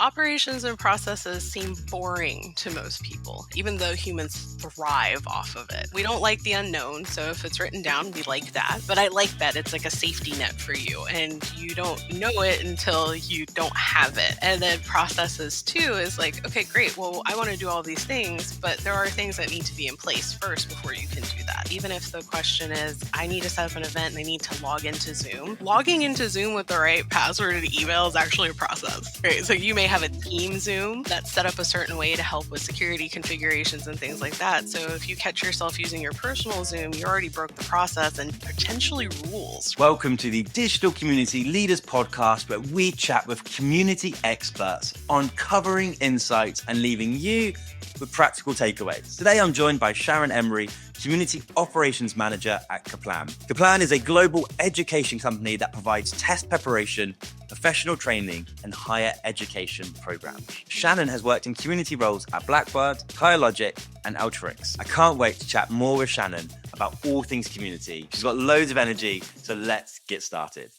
operations and processes seem boring to most people, even though humans thrive off of it. We don't like the unknown, so if it's written down, we like that. But I like that it's like a safety net for you, and you don't know it until you don't have it. And then processes too is like, okay, great. Well, I want to do all these things, but there are things that need to be in place first before you can do that. Even if the question is, I need to set up an event and I need to log into Zoom. Logging into Zoom with the right password and email is actually a process, right? So you may have a team Zoom that's set up a certain way to help with security configurations and things like that. So if you catch yourself using your personal Zoom, you already broke the process and potentially rules. Welcome to the Digital Community Leaders Podcast, where we chat with community experts, uncovering insights and leaving you with practical takeaways. Today, I'm joined by Shannon Emery, Community Operations Manager at Kaplan. Kaplan is a global education company that provides test preparation, professional training, and higher education programs. Shannon has worked in community roles at Blackbaud, Logic and Alteryx. I can't wait to chat more with Shannon about all things community. She's got loads of energy, so let's get started.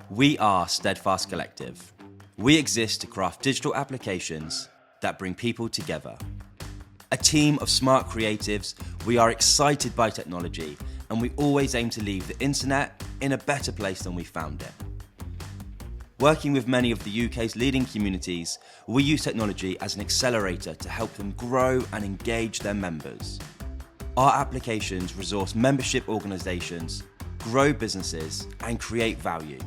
We are Steadfast Collective. We exist to craft digital applications that bring people together. A team of smart creatives, we are excited by technology, and we always aim to leave the internet in a better place than we found it. Working with many of the UK's leading communities, we use technology as an accelerator to help them grow and engage their members. Our applications resource membership organisations, grow businesses, and create value.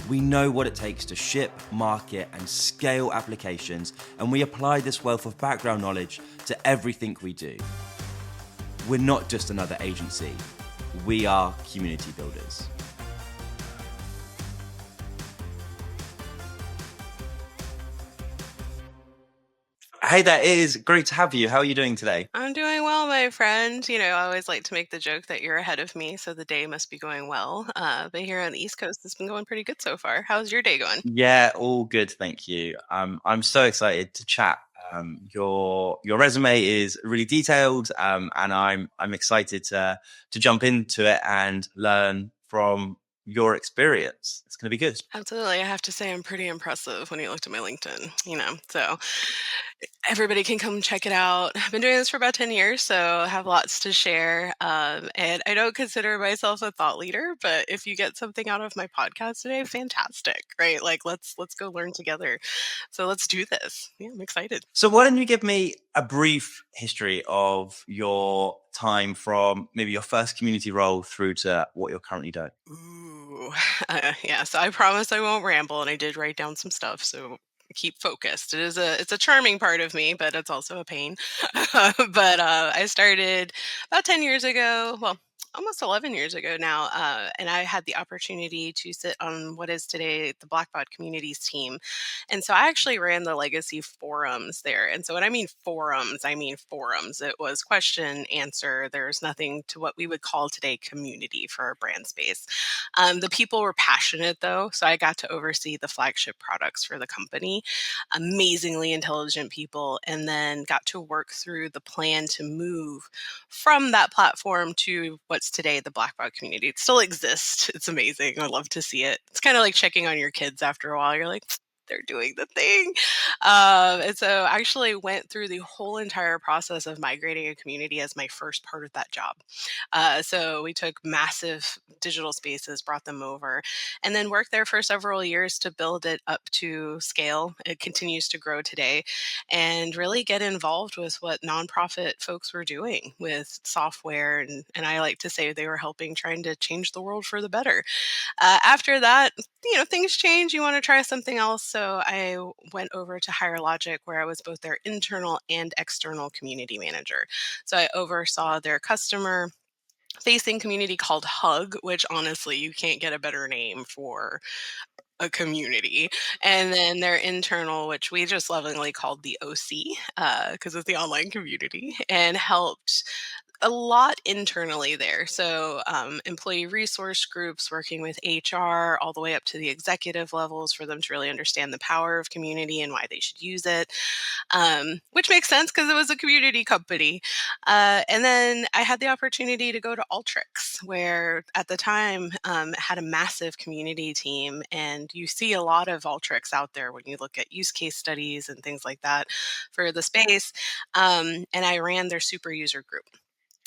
We know what it takes to ship, market, and scale applications, and we apply this wealth of background knowledge to everything we do. We're not just another agency, we are community builders. Hey there, it is great to have you. How are you doing today? I'm doing well, my friend. You know, I always like to make the joke that you're ahead of me, so the day must be going well. But here on the East Coast, it's been going pretty good so far. How's your day going? Yeah, all good, thank you. I'm so excited to chat. Your resume is really detailed, and I'm excited to jump into it and learn from your experience. It's going to be good. Absolutely. I have to say I'm pretty impressive when you looked at my LinkedIn, so everybody can come check it out. I've been doing this for about 10 years, so I have lots to share. And I don't consider myself a thought leader, but if you get something out of my podcast today, fantastic, right? Like let's go learn together. So let's do this. Yeah, I'm excited. So why don't you give me a brief history of your time from maybe your first community role through to what you're currently doing? Ooh, yeah. So I promise I won't ramble, and I did write down some stuff. So keep focused. It's a charming part of me, but it's also a pain. But I started about 10 years ago. Well, almost 11 years ago now, and I had the opportunity to sit on what is today the Blackbaud Communities team. And so I actually ran the legacy forums there. And so when I mean forums. It was question, answer. There's nothing to what we would call today community for our brand space. The people were passionate though, so I got to oversee the flagship products for the company. Amazingly intelligent people, and then got to work through the plan to move from that platform to what's today the Blackbaud community. It still exists. It's amazing. I love to see it. It's kind of like checking on your kids after a while. You're like, they're doing the thing. And so I actually went through the whole entire process of migrating a community as my first part of that job. So we took massive digital spaces, brought them over, and then worked there for several years to build it up to scale. It continues to grow today, and really get involved with what nonprofit folks were doing with software. And I like to say they were helping trying to change the world for the better. After that, things change. You want to try something else. So I went over to Higher Logic, where I was both their internal and external community manager. So I oversaw their customer facing community called Hug, which honestly, you can't get a better name for a community. And then their internal, which we just lovingly called the OC, because it's the online community, and helped a lot internally there. So, employee resource groups working with HR all the way up to the executive levels for them to really understand the power of community and why they should use it, which makes sense because it was a community company. And then I had the opportunity to go to Alteryx, where at the time it had a massive community team. And you see a lot of Alteryx out there when you look at use case studies and things like that for the space. And I ran their super user group,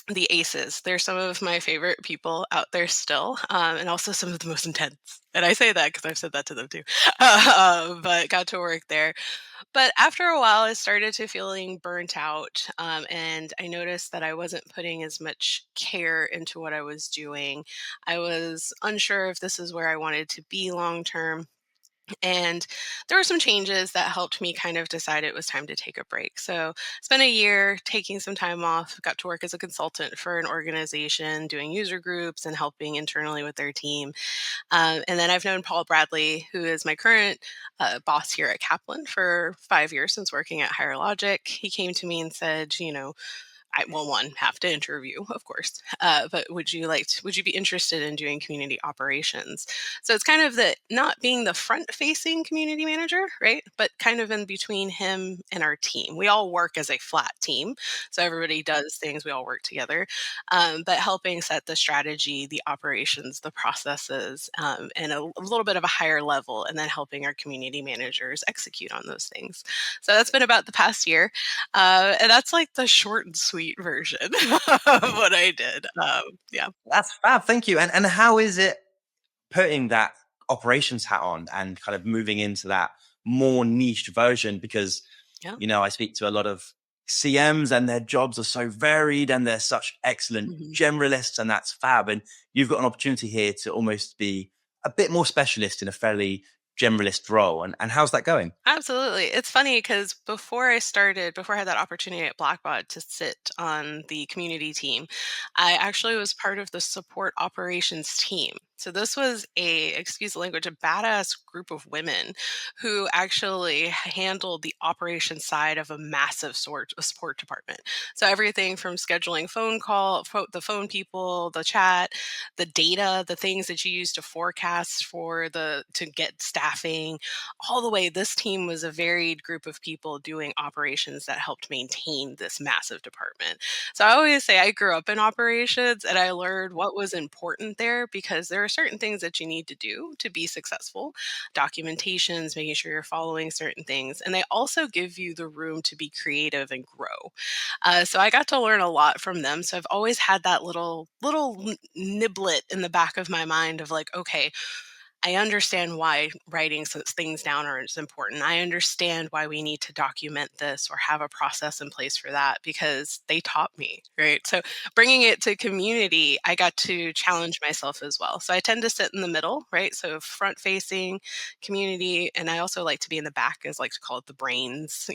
the aces. They're some of my favorite people out there still, and also some of the most intense. And I say that because I've said that to them too. But got to work there. But after a while, I started to feeling burnt out, and I noticed that I wasn't putting as much care into what I was doing. I was unsure if this is where I wanted to be long term. And there were some changes that helped me kind of decide it was time to take a break. So, spent a year taking some time off, got to work as a consultant for an organization, doing user groups and helping internally with their team. And then I've known Paul Bradley, who is my current boss here at Kaplan, for 5 years since working at Higher Logic. He came to me and said, one, have to interview, of course. But would you be interested in doing community operations? So it's kind of the not being the front facing community manager, right? But kind of in between him and our team. We all work as a flat team. So everybody does things, we all work together. But helping set the strategy, the operations, the processes, and a little bit of a higher level, and then helping our community managers execute on those things. So that's been about the past year. And that's like the short and sweet version of what I did. Yeah. That's fab. Thank you. And how is it putting that operations hat on and kind of moving into that more niche version? Because, Yeah. I speak to a lot of CMs and their jobs are so varied and they're such excellent Mhm. generalists, and that's fab. And you've got an opportunity here to almost be a bit more specialist in a fairly generalist role. And how's that going? Absolutely. It's funny because before I had that opportunity at Blackbaud to sit on the community team, I actually was part of the support operations team. So this was excuse the language, a badass group of women who actually handled the operation side of a massive a support department. So everything from scheduling the phone people, the chat, the data, the things that you use to forecast to get staffing, all the way. This team was a varied group of people doing operations that helped maintain this massive department. So I always say I grew up in operations and I learned what was important there, because there are certain things that you need to do to be successful, documentations, making sure you're following certain things. And they also give you the room to be creative and grow. So I got to learn a lot from them. So I've always had that little niblet in the back of my mind of like, okay, I understand why writing things down is important. I understand why we need to document this or have a process in place for that, because they taught me, right? So bringing it to community, I got to challenge myself as well. So I tend to sit in the middle, right? So front facing community. And I also like to be in the back, as I like to call it, the brains,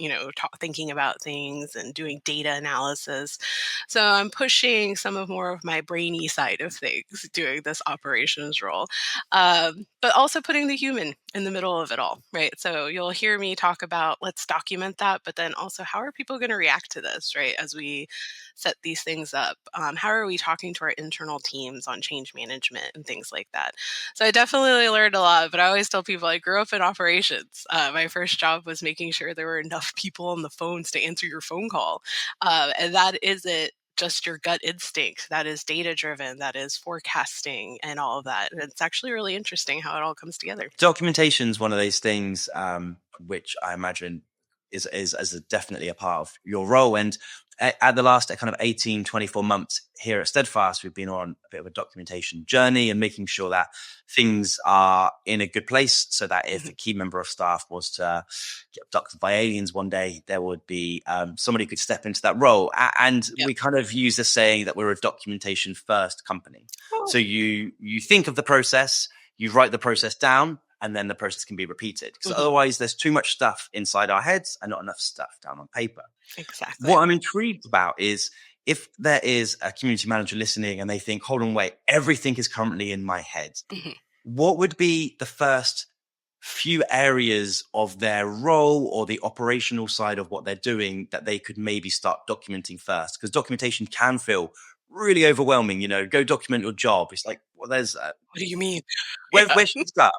thinking about things and doing data analysis. So I'm pushing more of my brainy side of things, doing this operations role, but also putting the human in the middle of it all, right? So you'll hear me talk about, let's document that, but then also, how are people going to react to this, right? As we set these things up, how are we talking to our internal teams on change management and things like that? So I definitely learned a lot, but I always tell people I grew up in operations. My first job was making sure there were enough people on the phones to answer your phone call. And that isn't just your gut instinct. That is data driven, that is forecasting and all of that. And it's actually really interesting how it all comes together. Documentation is one of those things which I imagine is definitely a part of your role. And at the last kind of 18, 24 months here at Steadfast, we've been on a bit of a documentation journey and making sure that things are in a good place, so that if a key member of staff was to get abducted by aliens one day, there would be somebody who could step into that role. And Yep. we kind of use the saying that we're a documentation first company. Oh. So you think of the process, you write the process down, and then the process can be repeated. Because otherwise there's too much stuff inside our heads and not enough stuff down on paper. Exactly. What I'm intrigued about is, if there is a community manager listening and they think, hold on, wait, everything is currently in my head, Mhm. what would be the first few areas of their role or the operational side of what they're doing that they could maybe start documenting first, because documentation can feel really overwhelming. Go document your job. It's like, well, there's What do you mean? Yeah. where should we start?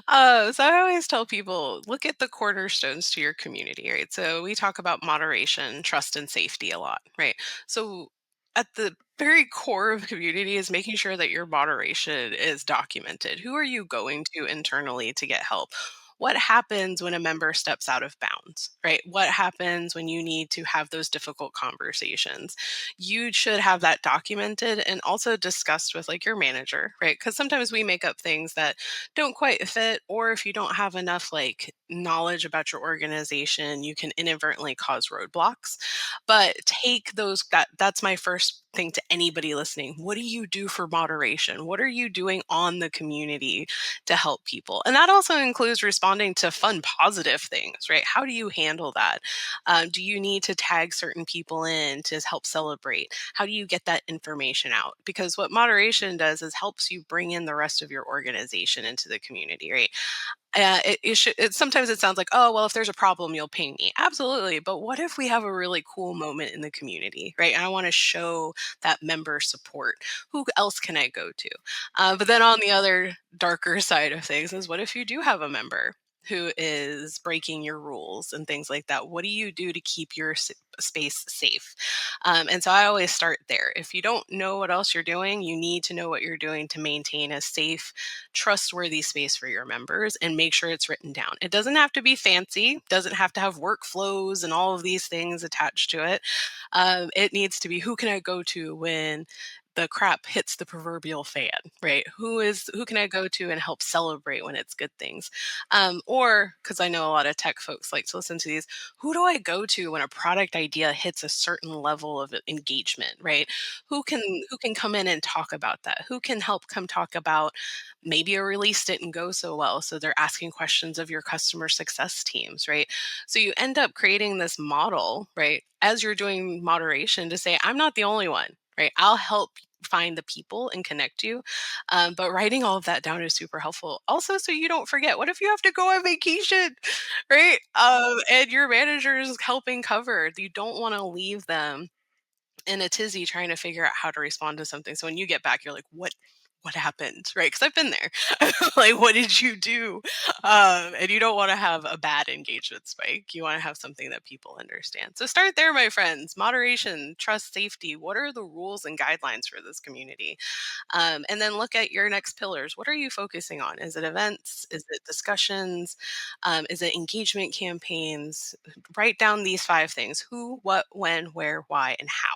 So I always tell people, look at the cornerstones to your community, right? So we talk about moderation, trust, and safety a lot, right? So at the very core of community is making sure that your moderation is documented. Who are you going to internally to get help? What happens when a member steps out of bounds, right? What happens when you need to have those difficult conversations? You should have that documented and also discussed with like your manager, right? Because sometimes we make up things that don't quite fit, or if you don't have enough like knowledge about your organization, you can inadvertently cause roadblocks. But take those, that's my first thing to anybody listening. What do you do for moderation? What are you doing on the community to help people? And that also includes responding to fun positive things, right? How do you handle that? Do you need to tag certain people in to help celebrate? How do you get that information out? Because what moderation does is helps you bring in the rest of your organization into the community, right? Sometimes it sounds like, oh, well, if there's a problem, you'll ping me. Absolutely. But what if we have a really cool moment in the community, right? And I want to show that member support. Who else can I go to? But then on the other darker side of things is, what if you do have a member who is breaking your rules and things like that? What do you do to keep your space safe? And so I always start there. If you don't know what else you're doing, you need to know what you're doing to maintain a safe, trustworthy space for your members, and make sure it's written down. It doesn't have to be fancy, doesn't have to have workflows and all of these things attached to it. It needs to be, who can I go to when the crap hits the proverbial fan, right? Who can I go to and help celebrate when it's good things? Or because I know a lot of tech folks like to listen to these, who do I go to when a product idea hits a certain level of engagement, right? Who can come in and talk about that? Who can help come talk about maybe a release didn't go so well, so they're asking questions of your customer success teams, right? So you end up creating this model, right, as you're doing moderation, to say, I'm not the only one, right? I'll help find the people and connect you. But writing all of that down is super helpful. Also, so you don't forget, what if you have to go on vacation, right? And your manager is helping cover. You don't want to leave them in a tizzy trying to figure out how to respond to something. So when you get back, you're like, what happened? Right? Because I've been there. Like, what did you do? And you don't want to have a bad engagement spike. You want to have something that people understand. So start there, my friends. Moderation, trust, safety. What are the rules and guidelines for this community? And then look at your next pillars. What are you focusing on? Is it events? Is it discussions? Is it engagement campaigns? Write down these 5 things: who, what, when, where, why, and how.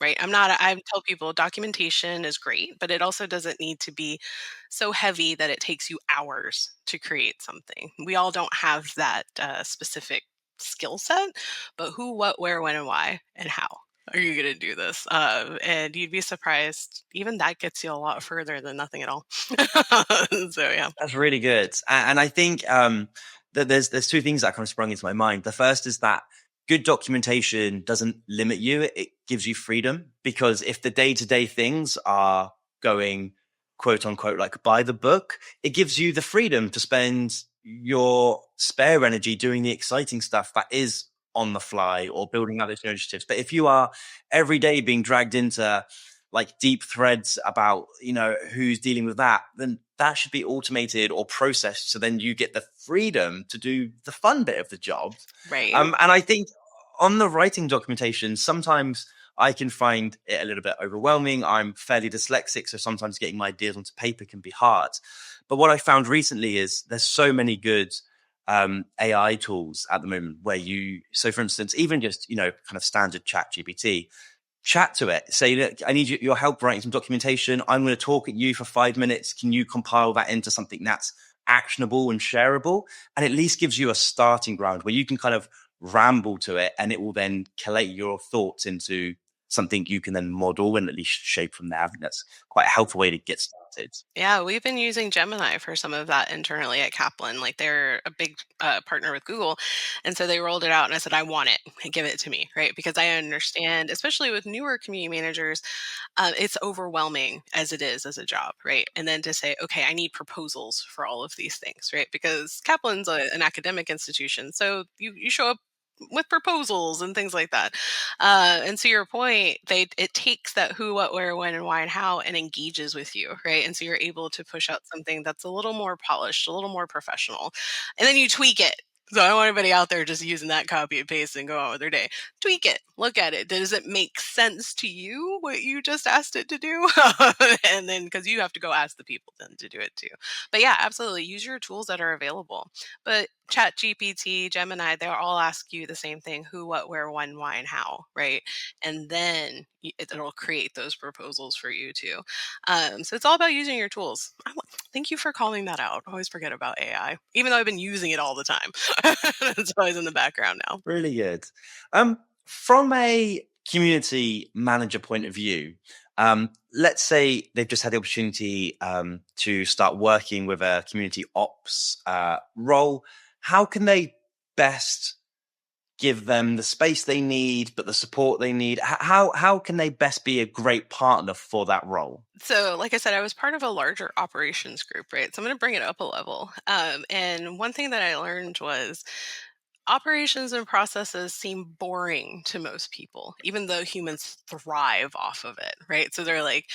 Right. I tell people documentation is great, but it also doesn't need to be so heavy that it takes you hours to create something. We all don't have that specific skill set, but who, what, where, when, and why, and how are you going to do this? And you'd be surprised. Even that gets you a lot further than nothing at all. So, yeah. That's really good. And I think that there's 2 things that kind of sprung into my mind. The first is that good documentation doesn't limit you. It gives you freedom, because if the day-to-day things are going quote unquote like by the book, it gives you the freedom to spend your spare energy doing the exciting stuff that is on the fly or building out those initiatives. But if you are every day being dragged into like deep threads about, who's dealing with that, then that should be automated or processed. So then you get the freedom to do the fun bit of the job. Right. And I think on the writing documentation, sometimes I can find it a little bit overwhelming. I'm fairly dyslexic, so sometimes getting my ideas onto paper can be hard. But what I found recently is there's so many good AI tools at the moment so for instance, even just, kind of standard chat GPT, chat to it, say, look, I need your help writing some documentation. I'm going to talk at you for 5 minutes. Can you compile that into something that's actionable and shareable? And at least gives you a starting ground where you can kind of ramble to it, and it will then collate your thoughts into something you can then model and at least shape from there. I think that's quite a helpful way to get started. disrupted. Yeah, we've been using Gemini for some of that internally at Kaplan. Like they're a big partner with Google. And so they rolled it out and I said, I want it. Give it to me. Right. Because I understand, especially with newer community managers, it's overwhelming as it is as a job. Right. And then to say, okay, I need proposals for all of these things. Right. Because Kaplan's an academic institution. So you show up with proposals and things like that. And to your point, it takes that who, what, where, when, and why, and how, and engages with you, right? And so you're able to push out something that's a little more polished, a little more professional, and then you tweak it. So I don't want anybody out there just using that copy and paste and go on with their day. Tweak it. Look at it. Does it make sense to you what you just asked it to do? And then because you have to go ask the people then to do it too. But yeah, absolutely. Use your tools that are available. But Chat GPT, Gemini, they'll all ask you the same thing: who, what, where, when, why, and how, right? And then it'll create those proposals for you too. So it's all about using your tools. Thank you for calling that out. I always forget about AI, even though I've been using it all the time. It's always in the background now. Really good. From a community manager point of view, let's say they've just had the opportunity to start working with a community ops role. How can they best give them the space they need, but the support they need? How can they best be a great partner for that role? So, like I said, I was part of a larger operations group, right? So I'm going to bring it up a level. And one thing that I learned was operations and processes seem boring to most people, even though humans thrive off of it, right? So they're like,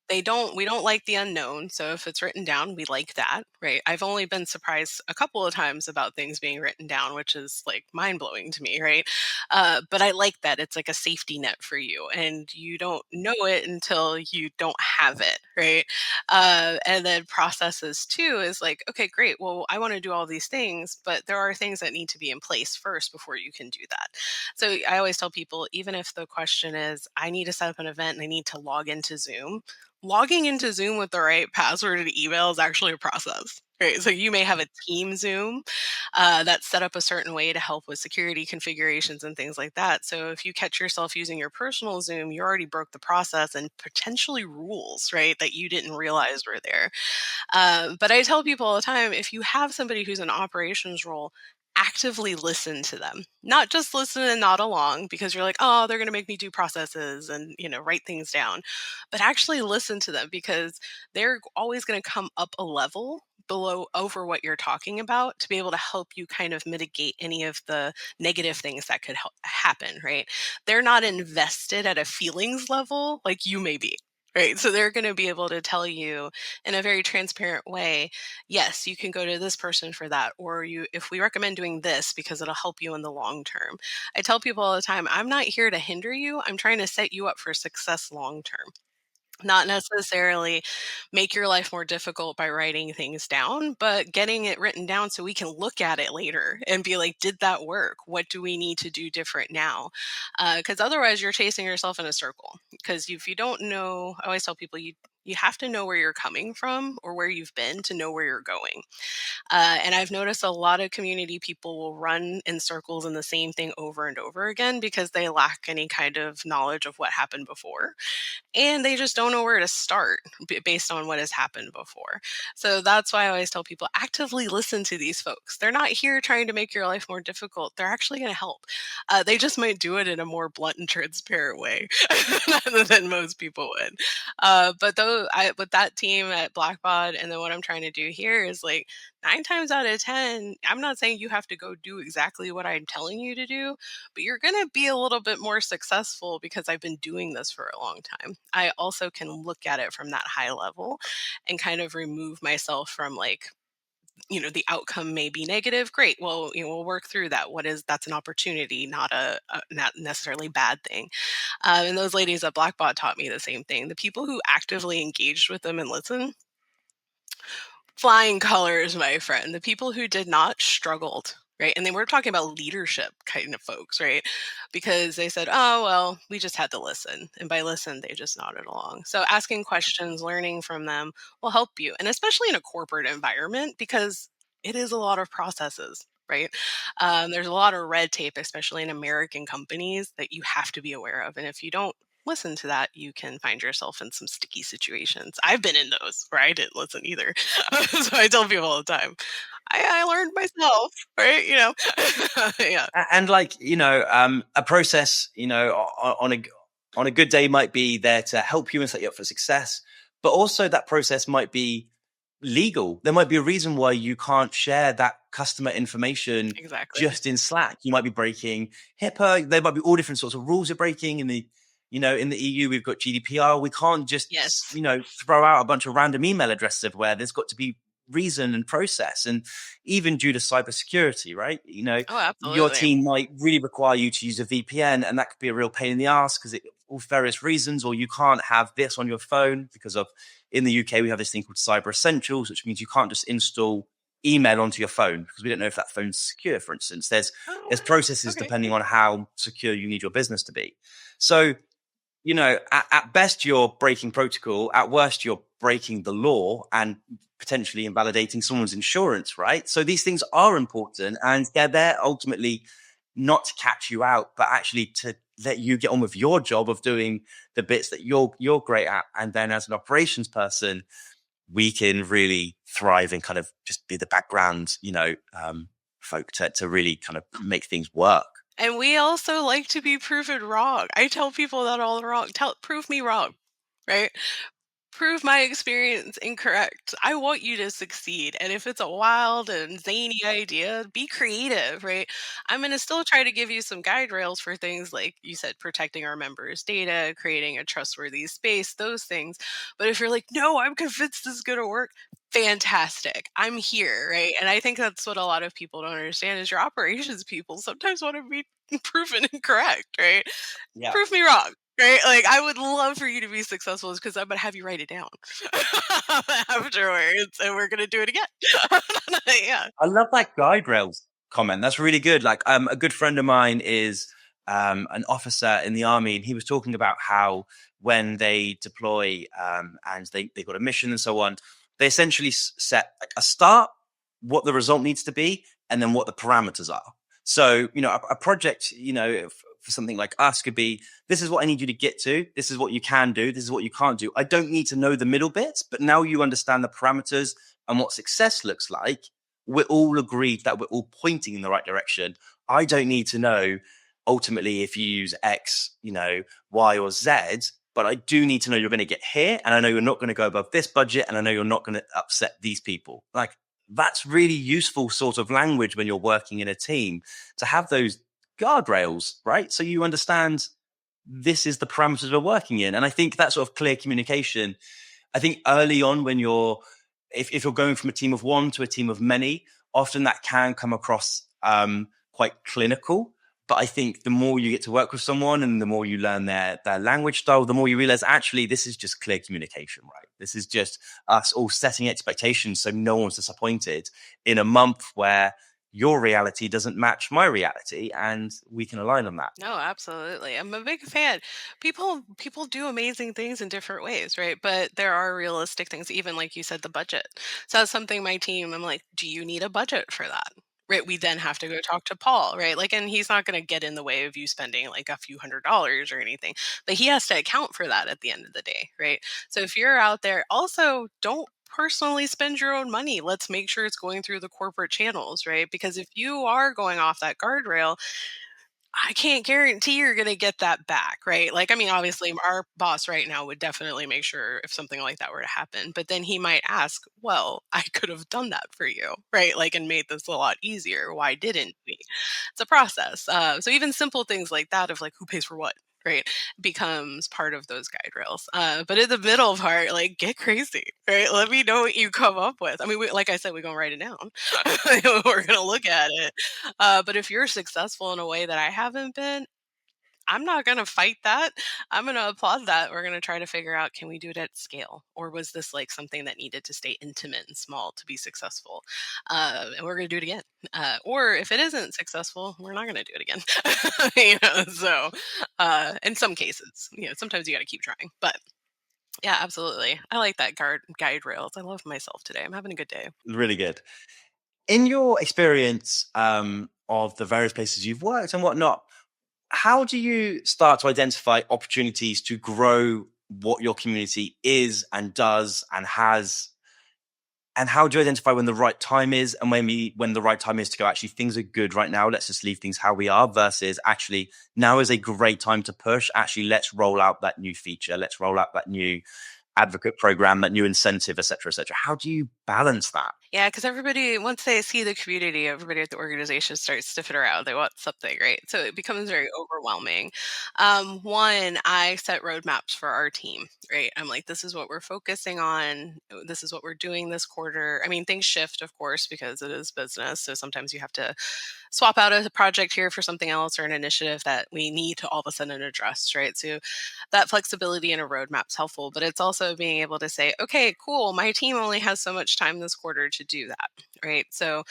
we don't like the unknown. So if it's written down, we like that, right? I've only been surprised a couple of times about things being written down, which is like mind blowing to me, right? But I like that it's like a safety net for you, and you don't know it until you don't have it, right? And then processes too is like, okay, great. Well, I want to do all these things, but there are things that need to be in place first before you can do that. So I always tell people, even if the question is, I need to set up an event and I need to log into Zoom, logging into Zoom with the right password and email is actually a process. Right. So you may have a team Zoom that's set up a certain way to help with security configurations and things like that. So if you catch yourself using your personal Zoom, you already broke the process and potentially rules, right, that you didn't realize were there. But I tell people all the time, if you have somebody who's in operations role, actively listen to them, not just listen and nod along because you're like, oh, they're going to make me do processes and write things down, but actually listen to them because they're always going to come up a level below over what you're talking about to be able to help you kind of mitigate any of the negative things that could happen, right? They're not invested at a feelings level like you may be, right? So they're going to be able to tell you in a very transparent way, yes, you can go to this person for that, or you if we recommend doing this because it'll help you in the long term. I tell people all the time, I'm not here to hinder you, I'm trying to set you up for success long term, not necessarily make your life more difficult by writing things down, but getting it written down so we can look at it later and be like, did that work? What do we need to do different now? Because otherwise, you're chasing yourself in a circle. Because if you don't know, I always tell people you have to know where you're coming from or where you've been to know where you're going. And I've noticed a lot of community people will run in circles in the same thing over and over again because they lack any kind of knowledge of what happened before and they just don't know where to start based on what has happened before. So that's why I always tell people actively listen to these folks. They're not here trying to make your life more difficult. They're actually going to help. They just might do it in a more blunt and transparent way than most people would. But though with that team at Blackbaud and then what I'm trying to do here is like 9 times out of 10, I'm not saying you have to go do exactly what I'm telling you to do, but you're going to be a little bit more successful because I've been doing this for a long time. I also can look at it from that high level and kind of remove myself from like, the outcome may be negative. Great. Well, we'll work through that. That's an opportunity, not necessarily bad thing. And those ladies at Blackbot taught me the same thing. The people who actively engaged with them and listened, flying colors, my friend. The people who did not struggled, right? And they were talking about leadership kind of folks, right? Because they said, oh, well, we just had to listen. And by listen, they just nodded along. So asking questions, learning from them will help you. And especially in a corporate environment, because it is a lot of processes. Right. There's a lot of red tape, especially in American companies, that you have to be aware of. And if you don't listen to that, you can find yourself in some sticky situations. I've been in those where I didn't listen either. So I tell people all the time, I learned myself, right? Yeah, And like, a process, on a good day might be there to help you and set you up for success, but also that process might be legal. There might be a reason why you can't share that customer information exactly. just in Slack. You might be breaking HIPAA. There might be all different sorts of rules you're breaking in the EU. We've got GDPR. We can't just, Yes. throw out a bunch of random email addresses everywhere. There's got to be reason and process. And even due to cybersecurity, right? Oh, Your absolutely. team might really require you to use a VPN, and that could be a real pain in the ass because for various reasons, or you can't have this on your phone because of, in the UK, we have this thing called Cyber Essentials, which means you can't just install email onto your phone because we don't know if that phone's secure, for instance. Oh, There's processes okay. depending on how secure you need your business to be. So, at best, you're breaking protocol. At worst, you're breaking the law and potentially invalidating someone's insurance, right? So these things are important, and they're there ultimately not to catch you out, but actually to let you get on with your job of doing the bits that you're great at. And then as an operations person, we can really thrive and kind of just be the background, folk to really kind of make things work. And we also like to be proven wrong. I tell people that all wrong. Prove me wrong, right? Prove my experience incorrect. I want you to succeed. And if it's a wild and zany idea, be creative, right? I'm going to still try to give you some guide rails for things like you said, protecting our members' data, creating a trustworthy space, those things. But if you're like, no, I'm convinced this is going to work, fantastic. I'm here, right? And I think that's what a lot of people don't understand is your operations people sometimes want to be proven incorrect, right? Yeah. Prove me wrong. Right? Like, I would love for you to be successful because I'm gonna have you write it down afterwards, and we're gonna do it again. Yeah. I love that guide rails comment. That's really good. Like, a good friend of mine is an officer in the army, and he was talking about how when they deploy and they got a mission and so on, they essentially set like a start, what the result needs to be, and then what the parameters are. So, a project, for something like us could be, this is what I need you to get to. This is what you can do. This is what you can't do. I don't need to know the middle bits, but now you understand the parameters and what success looks like. We're all agreed that we're all pointing in the right direction. I don't need to know ultimately if you use X, Y or Z, but I do need to know you're going to get here. And I know you're not going to go above this budget. And I know you're not going to upset these people. Like, that's really useful sort of language when you're working in a team to have those guardrails, right? So you understand this is the parameters we're working in. And I think that sort of clear communication, I think early on when if you're going from a team of one to a team of many, often that can come across quite clinical. But I think the more you get to work with someone and the more you learn their language style, the more you realize actually this is just clear communication, right? This is just us all setting expectations so no one's disappointed in a month where your reality doesn't match my reality, and we can align on that. No, absolutely. I'm a big fan. People do amazing things in different ways, right? But there are realistic things, even like you said, the budget. So that's something my team, I'm like, do you need a budget for that? Right. We then have to go talk to Paul, right? Like, and he's not going to get in the way of you spending like a few $100s or anything, but he has to account for that at the end of the day, right? So if you're out there, also don't personally spend your own money. Let's make sure it's going through the corporate channels, right? Because if you are going off that guardrail, I can't guarantee you're gonna get that back, right? Like, I mean, obviously, our boss right now would definitely make sure if something like that were to happen, but then he might ask, "Well, I could have done that for you, right? Like, and made this a lot easier. Why didn't we?" It's a process. So even simple things like that of like who pays for what, right, becomes part of those guide rails. But in the middle part, like get crazy, right? Let me know what you come up with. I mean, like I said, we're gonna write it down. We're gonna look at it. But if you're successful in a way that I haven't been, I'm not going to fight that. I'm going to applaud that. We're going to try to figure out, can we do it at scale? Or was this like something that needed to stay intimate and small to be successful? And we're going to do it again. Or if it isn't successful, we're not going to do it again. So in some cases, sometimes you got to keep trying. But yeah, absolutely. I like that guide rails. I love myself today. I'm having a good day. Really good. In your experience of the various places you've worked and whatnot, how do you start to identify opportunities to grow what your community is and does and has? And how do you identify when the right time is, and when the right time is to go, actually, things are good right now, let's just leave things how we are, versus actually, now is a great time to push. Actually, let's roll out that new feature. Let's roll out that new advocate program, that new incentive, et cetera, et cetera. How do you balance that? Yeah, because everybody, once they see the community, everybody at the organization starts sniffing around. They want something, right? So it becomes very overwhelming. One, I set roadmaps for our team, right? I'm like, this is what we're focusing on. This is what we're doing this quarter. I mean, things shift, of course, because it is business. So sometimes you have to swap out a project here for something else or an initiative that we need to all of a sudden address, right? So that flexibility in a roadmap is helpful, but it's also being able to say, okay, cool, my team only has so much time this quarter to do that, right? So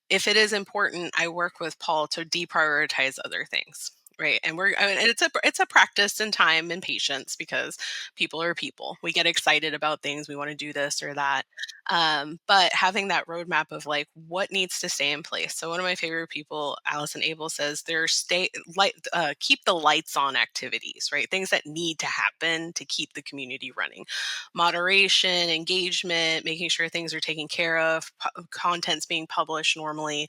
if it is important, I work with Paul to deprioritize other things. Right. And I mean, it's a practice and time and patience because people are people. We get excited about things. We want to do this or that. But having that roadmap of like what needs to stay in place. So one of my favorite people, Allison Abel, says there's keep the lights on activities, right? Things that need to happen to keep the community running. Moderation, engagement, making sure things are taken care of, content's being published normally,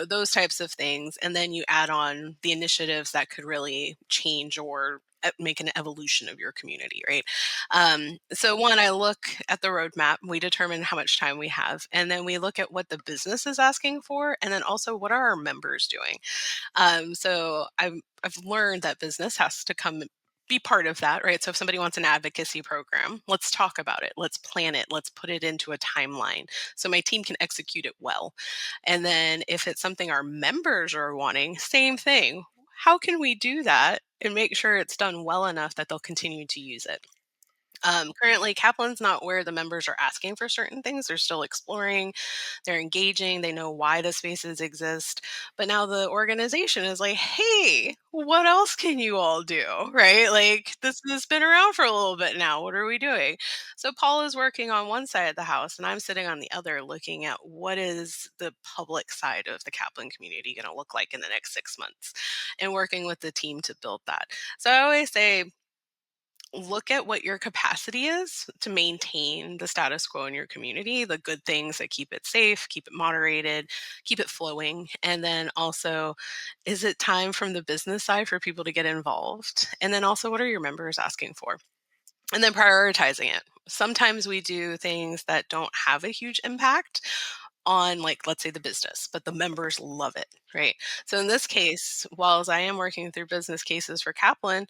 those types of things. And then you add on the initiatives that could really change or make an evolution of your community, right? So one, I look at the roadmap, we determine how much time we have, and then we look at what the business is asking for, and then also what are our members doing. So I've learned that business has to come be part of that, right? So if somebody wants an advocacy program, let's talk about it. Let's plan it. Let's put it into a timeline so my team can execute it well. And then if it's something our members are wanting, same thing. How can we do that and make sure it's done well enough that they'll continue to use it? Currently, Kaplan's not where the members are asking for certain things. They're still exploring, they're engaging, they know why the spaces exist. But now the organization is like, hey, what else can you all do? Right? Like, this has been around for a little bit now. What are we doing? So, Paul is working on one side of the house, and I'm sitting on the other looking at what is the public side of the Kaplan community going to look like in the next 6 months and working with the team to build that. So, I always say, look at what your capacity is to maintain the status quo in your community, the good things that keep it safe, keep it moderated, keep it flowing. And then also, is it time from the business side for people to get involved? And then also, what are your members asking for? And then prioritizing it. Sometimes we do things that don't have a huge impact on, like, let's say the business, but the members love it, right? So in this case, while I am working through business cases for Kaplan,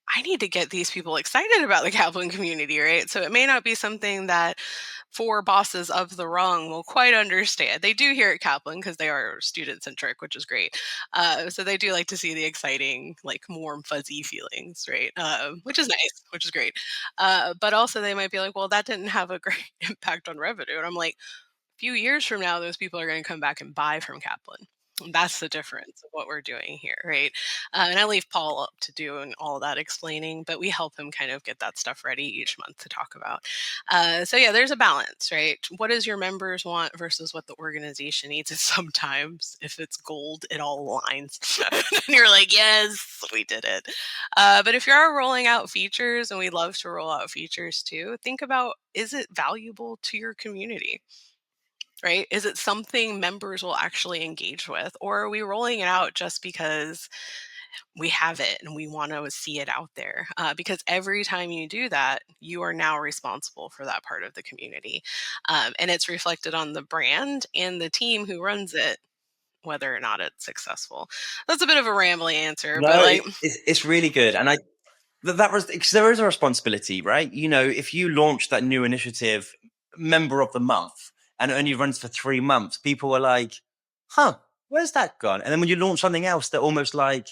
I need to get these people excited about the Kaplan community, right? So it may not be something that four bosses of the rung will quite understand. They do here at Kaplan because they are student centric, which is great. So they do like to see the exciting, like warm, fuzzy feelings, right? Which is nice, which is great. But also they might be like, well, that didn't have a great impact on revenue. And I'm like, few years from now, those people are going to come back and buy from Kaplan. And that's the difference of what we're doing here, right? And I leave Paul up to doing all that explaining, but we help him kind of get that stuff ready each month to talk about. So yeah, there's a balance, right? What does your members want versus what the organization needs? And sometimes, if it's gold, it all aligns, and you're like, yes, we did it. But if you're rolling out features, and we love to roll out features too, think about, is it valuable to your community? Right? Is it something members will actually engage with? Or are we rolling it out just because we have it and we want to see it out there? Because every time you do that, you are now responsible for that part of the community. And it's reflected on the brand and the team who runs it, whether or not it's successful. That's a bit of a rambling answer, but No, like, it's really good. And that was, because there is a responsibility, right? If you launch that new initiative, member of the month, and it only runs for 3 months, people are like, huh, where's that gone? And then when you launch something else, they're almost like,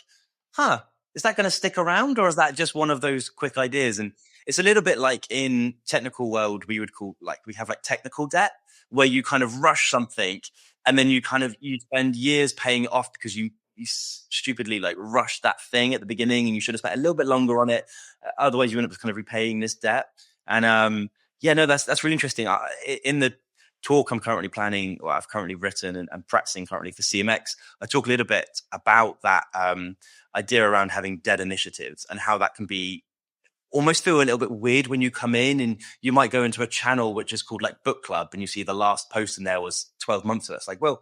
huh, is that going to stick around, or is that just one of those quick ideas? And it's a little bit like in technical world, we would call, like, we have like technical debt, where you kind of rush something and then you spend years paying it off because you stupidly like rushed that thing at the beginning, and you should have spent a little bit longer on it. Otherwise, you end up kind of repaying this debt. And yeah, no, that's really interesting. In the talk I'm currently planning, or I've currently written and practicing currently for CMX, I talk a little bit about that idea around having dead initiatives and how that can be almost feel a little bit weird when you come in and you might go into a channel which is called like book club and you see the last post in there was 12 months ago. It's like, well,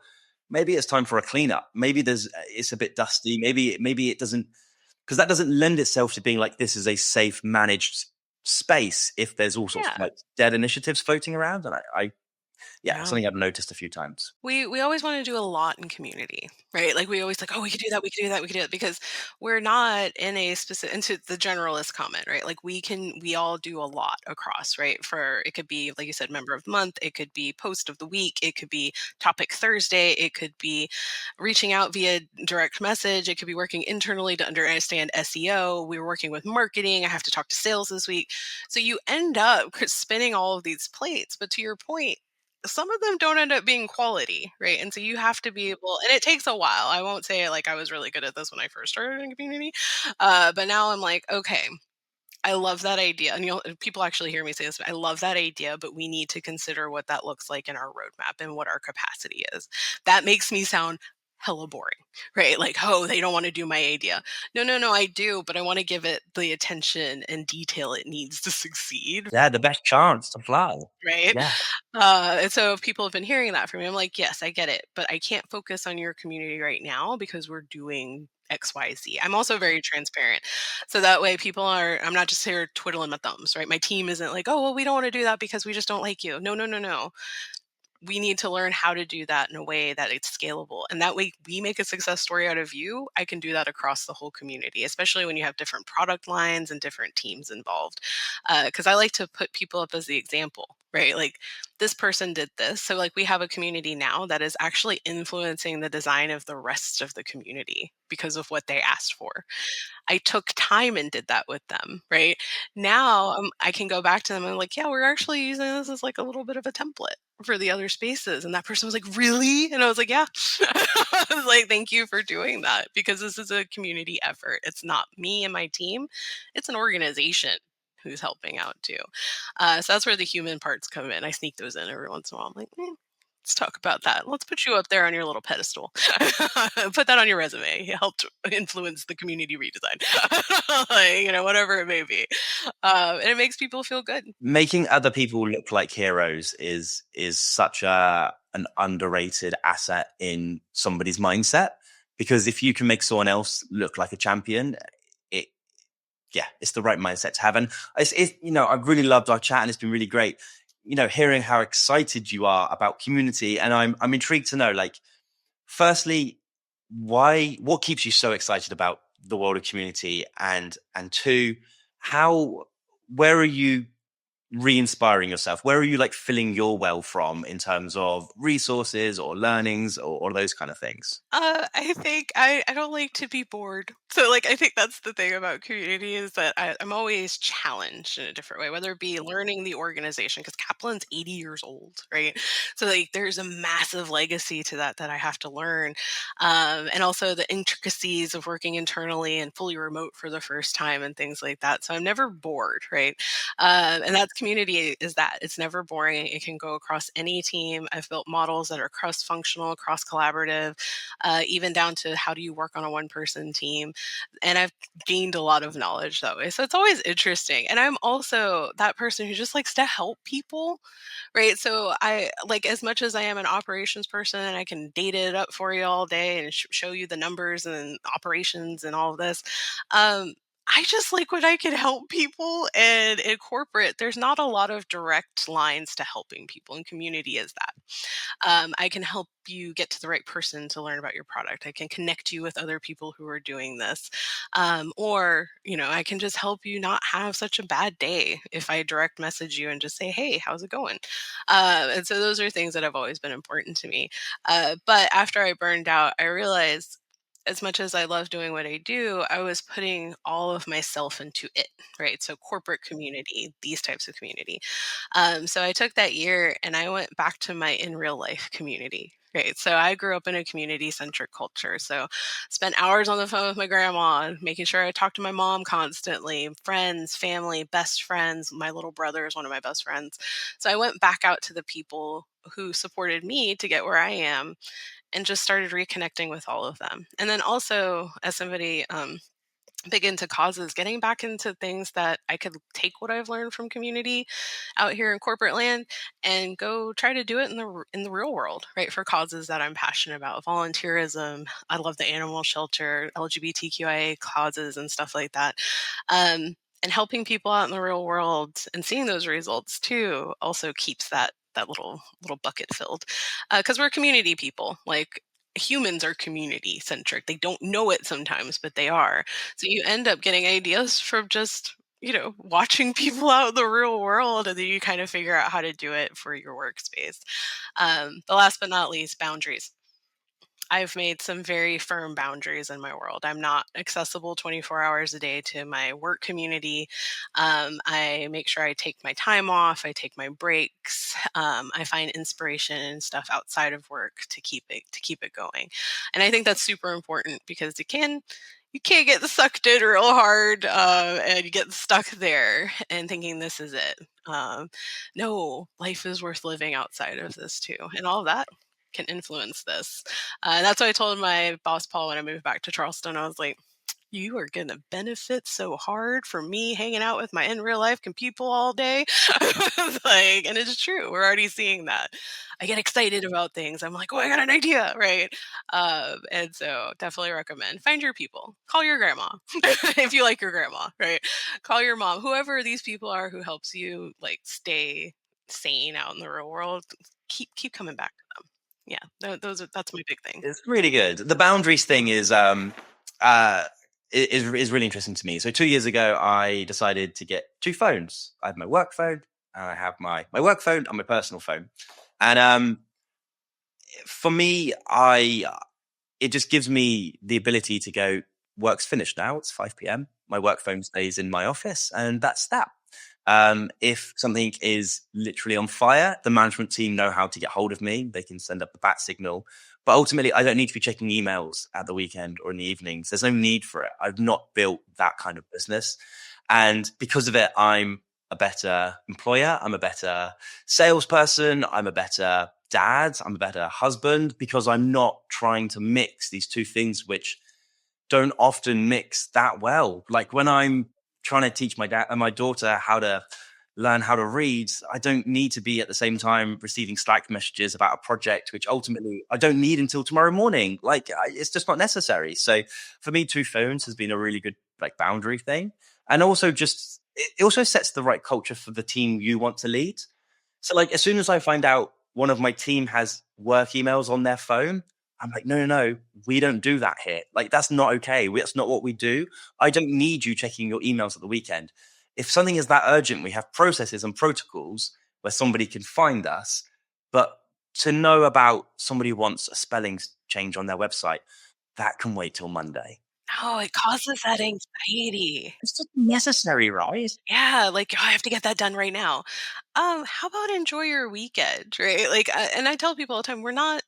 maybe it's time for a cleanup. Maybe it's a bit dusty. Maybe it doesn't, because that doesn't lend itself to being like this is a safe managed space if there's all sorts of Yeah. like dead initiatives floating around. And I yeah, Yeah. something I've noticed a few times. We always wanna do a lot in community, right? Like, we always like, "Oh, we could do that, we could do that, we could do it," because we're not in a specific into the generalist comment, right? Like, we all do a lot across, right? For it could be, like you said, member of the month, it could be post of the week, it could be topic Thursday, it could be reaching out via direct message, it could be working internally to understand SEO, we were working with marketing, I have to talk to sales this week. So you end up spinning all of these plates, but to your point, some of them don't end up being quality, right? And so you have to be able, and it takes a while. I won't say like I was really good at this when I first started in community, but now I'm like, okay, I love that idea. And people actually hear me say this. I love that idea, but we need to consider what that looks like in our roadmap and what our capacity is. That makes me sound hella boring, right? Like, oh, they don't want to do my idea. No, no, no, I do, but I want to give it the attention and detail it needs to succeed, Yeah, the best chance to fly. right? Yeah. And so if people have been hearing that from me, I'm like, yes, I get it, but I can't focus on your community right now because we're doing XYZ. I'm also very transparent. So that way people are, I'm not just here twiddling my thumbs, right? My team isn't like, oh, well, we don't want to do that because we just don't like you. No, no, no, no. We need to learn how to do that in a way that it's scalable. And that way we make a success story out of you. I can do that across the whole community, especially when you have different product lines and different teams involved. Because I like to put people up as the example, right? Like this person did this. So, like, we have a community now that is actually influencing the design of the rest of the community because of what they asked for. I took time and did that with them, right? Now, I can go back to them and like, yeah, we're actually using this as like a little bit of a template for the other spaces. And that person was like, really? And I was like, yeah. I was like, thank you for doing that because this is a community effort. It's not me and my team, it's an organization who's helping out too. So that's where the human parts come in. I sneak those in every once in a while. I'm like, let's talk about that. Let's put you up there on your little pedestal. Put that on your resume. You helped influence the community redesign. Like, whatever it may be. And it makes people feel good. Making other people look like heroes is such a an underrated asset in somebody's mindset, because if you can make someone else look like a champion, it yeah, it's the right mindset to have. And I've really loved our chat and it's been really great, hearing how excited you are about community. And I'm intrigued to know, like, firstly, what keeps you so excited about the world of community, and two, how where are you re-inspiring yourself? Where are you like filling your well from in terms of resources or learnings, or those kind of things? I think I don't like to be bored. So, like, I think that's the thing about community is that I'm always challenged in a different way, whether it be learning the organization, because Kaplan's 80 years old, right? So, like, there's a massive legacy to that I have to learn. And also the intricacies of working internally and fully remote for the first time and things like that. So I'm never bored, right? And that's community is that it's never boring. It can go across any team. I've built models that are cross functional, cross collaborative, even down to how do you work on a one person team. And I've gained a lot of knowledge that way. So it's always interesting. And I'm also that person who just likes to help people, right? So I like, as much as I am an operations person and I can data it up for you all day and show you the numbers and operations and all of this. I just like when I can help people, and in corporate, there's not a lot of direct lines to helping people, and community is that. I can help you get to the right person to learn about your product. I can connect you with other people who are doing this. Or, I can just help you not have such a bad day if I direct message you and just say, hey, how's it going? And so those are things that have always been important to me. But after I burned out, I realized as much as I love doing what I do, I was putting all of myself into it, right? So corporate community, these types of community. So I took that year and I went back to my in real life community. Right. So I grew up in a community centric culture. So spent hours on the phone with my grandma, making sure I talked to my mom constantly, friends, family, best friends. My little brother is one of my best friends. So I went back out to the people who supported me to get where I am and just started reconnecting with all of them. And then also, as somebody big into causes, getting back into things that I could take what I've learned from community out here in corporate land and go try to do it in the real world, right? For causes that I'm passionate about, volunteerism. I love the animal shelter, LGBTQIA causes, and stuff like that. And helping people out in the real world and seeing those results too also keeps that little bucket filled because we're community people. Like humans are community centric. They don't know it sometimes, but they are. So you end up getting ideas from just, watching people out in the real world, and then you kind of figure out how to do it for your workspace. The last but not least, boundaries. I've made some very firm boundaries in my world. I'm not accessible 24 hours a day to my work community. I make sure I take my time off. I take my breaks. I find inspiration and stuff outside of work to keep it going. And I think that's super important because you can't get sucked in real hard and you get stuck there and thinking this is it. No, life is worth living outside of this too, and all of that can influence this. That's what I told my boss Paul when I moved back to Charleston. I was like, "You are gonna benefit so hard from me hanging out with my in real life people all day." Like, and it's true. We're already seeing that. I get excited about things. I'm like, "Oh, I got an idea!" Right? And so, definitely recommend find your people. Call your grandma if you like your grandma. Right? Call your mom. Whoever these people are who helps you like stay sane out in the real world. Keep coming back to them. Yeah, that's my big thing. It's really good. The boundaries thing is really interesting to me. So 2 years ago, I decided to get two phones. I have my work phone, and I have my work phone and my personal phone. And for me, I it just gives me the ability to go, work's finished now. It's 5 p.m. My work phone stays in my office, and that's that. If something is literally on fire, the management team know how to get hold of me. They can send up the bat signal. But ultimately, I don't need to be checking emails at the weekend or in the evenings. There's no need for it. I've not built that kind of business. And because of it, I'm a better employer. I'm a better salesperson. I'm a better dad. I'm a better husband because I'm not trying to mix these two things, which don't often mix that well. Like when I'm trying to teach my dad and my daughter how to learn how to read, I don't need to be at the same time receiving Slack messages about a project, which ultimately I don't need until tomorrow morning. It's just not necessary. So for me, two phones has been a really good like boundary thing. And also just, it also sets the right culture for the team you want to lead. So like as soon as I find out one of my team has work emails on their phone, I'm like, no, no, no, we don't do that here. Like that's not okay. That's not what we do. I don't need you checking your emails at the weekend. If something is that urgent, we have processes and protocols where somebody can find us. But to know about somebody who wants a spelling change on their website, that can wait till Monday. Oh, it causes that anxiety. It's just necessary, right? Yeah, like, "Oh, I have to get that done right now." How about enjoy your weekend, right? Like, and I tell people all the time, we're not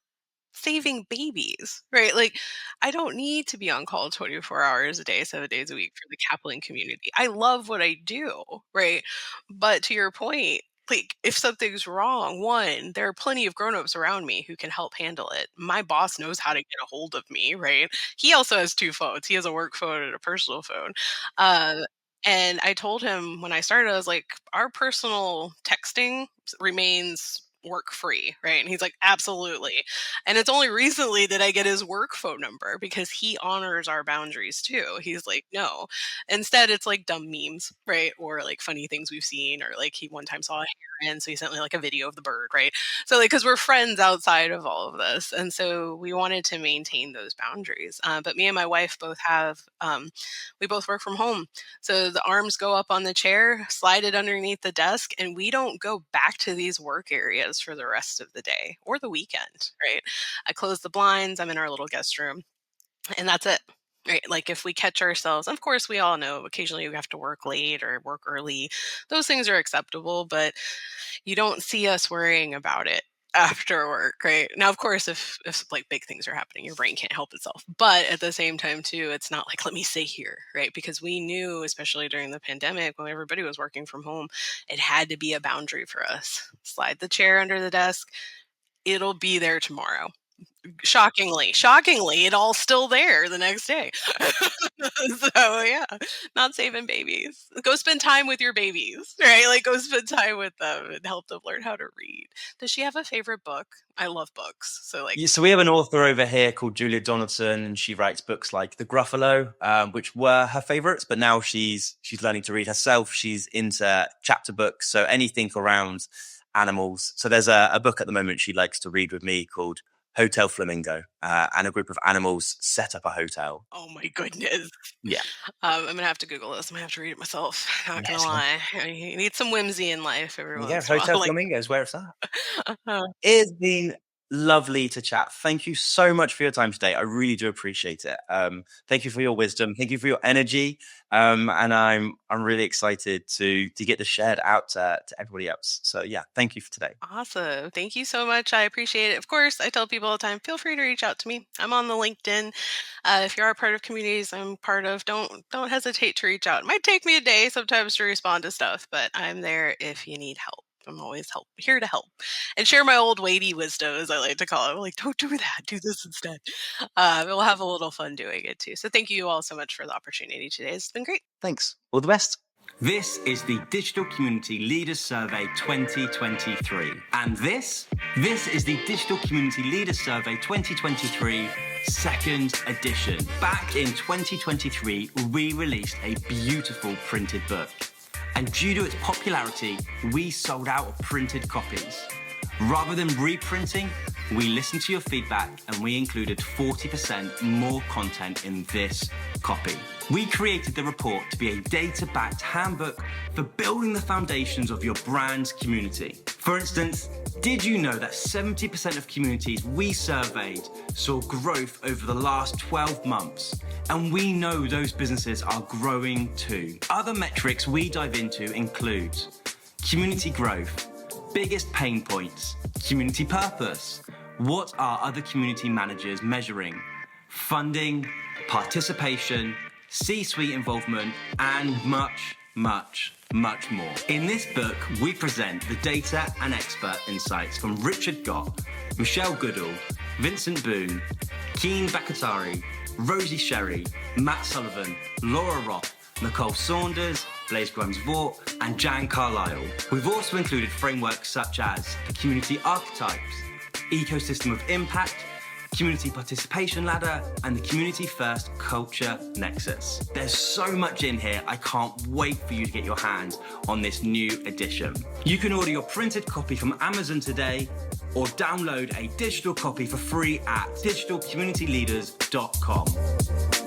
saving babies, right? Like, I don't need to be on call 24 hours a day, 7 days a week for the Kaplan community. I love what I do, right? But to your point, like, if something's wrong, one, there are plenty of grown-ups around me who can help handle it. My boss knows how to get a hold of me, right? He also has 2 phones. He has a work phone and a personal phone. Uh, and I told him when I started, I was like, "Our personal texting remains work free," right? And he's like, "Absolutely." And it's only recently that I get his work phone number because he honors our boundaries too. He's like, "No." Instead, it's like dumb memes, right? Or like funny things we've seen, or like he one time saw a heron, so he sent me like a video of the bird, right? So like, because we're friends outside of all of this, and so we wanted to maintain those boundaries. But me and my wife both we both work from home, so the arms go up on the chair, slide it underneath the desk, and we don't go back to these work areas for the rest of the day or the weekend, right? I close the blinds, I'm in our little guest room, and that's it. Right. Like if we catch ourselves, of course, we all know occasionally we have to work late or work early. Those things are acceptable, but you don't see us worrying about it after work, right? Now, of course, if like big things are happening, your brain can't help itself. But at the same time, too, it's not like let me stay here, right? Because we knew, especially during the pandemic, when everybody was working from home, it had to be a boundary for us. Slide the chair under the desk. It'll be there tomorrow. Shockingly, it all still there the next day. So, yeah, not saving babies. Go spend time with your babies, right? Like, go spend time with them and help them learn how to read. Does she have a favorite book? I love books, so, like Yeah, so we have an author over here called Julia Donaldson, and she writes books like The Gruffalo, which were her favorites, but now she's learning to read herself. She's into chapter books, so anything around animals. So there's a book at the moment she likes to read with me called Hotel Flamingo, and a group of animals set up a hotel. oh my goodness. Yeah, I'm gonna have to Google this. I'm gonna have to read it myself. Not gonna yes, lie. You need some whimsy in life every yeah. once in a Hotel while, like, Flamingo is where it's at. uh, It's been lovely to chat. Thank you so much for your time today. I really do appreciate it. Thank you for your wisdom. Thank you for your energy. And I'm really excited to get this shared out to everybody else. So yeah, thank you for today. awesome. Thank you so much. I appreciate it. Of course, I tell people all the time, feel free to reach out to me. I'm on the LinkedIn. If you are a part of communities I'm part of, don't hesitate to reach out. It might take me a day sometimes to respond to stuff, but I'm there if you need help. I'm always here to help and share my old weighty wisdom, as I like to call it. I'm like, don't do that. Do this instead. We'll have a little fun doing it too. So thank you all so much for the opportunity today. It's been great. Thanks. All the best. This is the Digital Community Leaders Survey 2023. And this is the Digital Community Leaders Survey 2023 second edition. Back in 2023, we released a beautiful printed book. And due to its popularity, we sold out of printed copies. Rather than reprinting, we listened to your feedback and we included 40% more content in this copy. We created the report to be a data-backed handbook for building the foundations of your brand's community. For instance, did you know that 70% of communities we surveyed saw growth over the last 12 months? And we know those businesses are growing too. Other metrics we dive into include community growth, biggest pain points, community purpose, what are other community managers measuring, funding, participation, C-suite involvement, and much, much, much more. In this book, we present the data and expert insights from Richard Gott, Michelle Goodall, Vincent Boone, Keen Bakatari, Rosie Sherry, Matt Sullivan, Laura Roth, Nicole Saunders, Blaise Grimes-Vaught, and Jan Carlisle. We've also included frameworks such as the community archetypes, ecosystem of impact, community participation ladder, and the community first culture nexus. There's so much in here, I can't wait for you to get your hands on this new edition. You can order your printed copy from Amazon today, or download a digital copy for free at digitalcommunityleaders.com.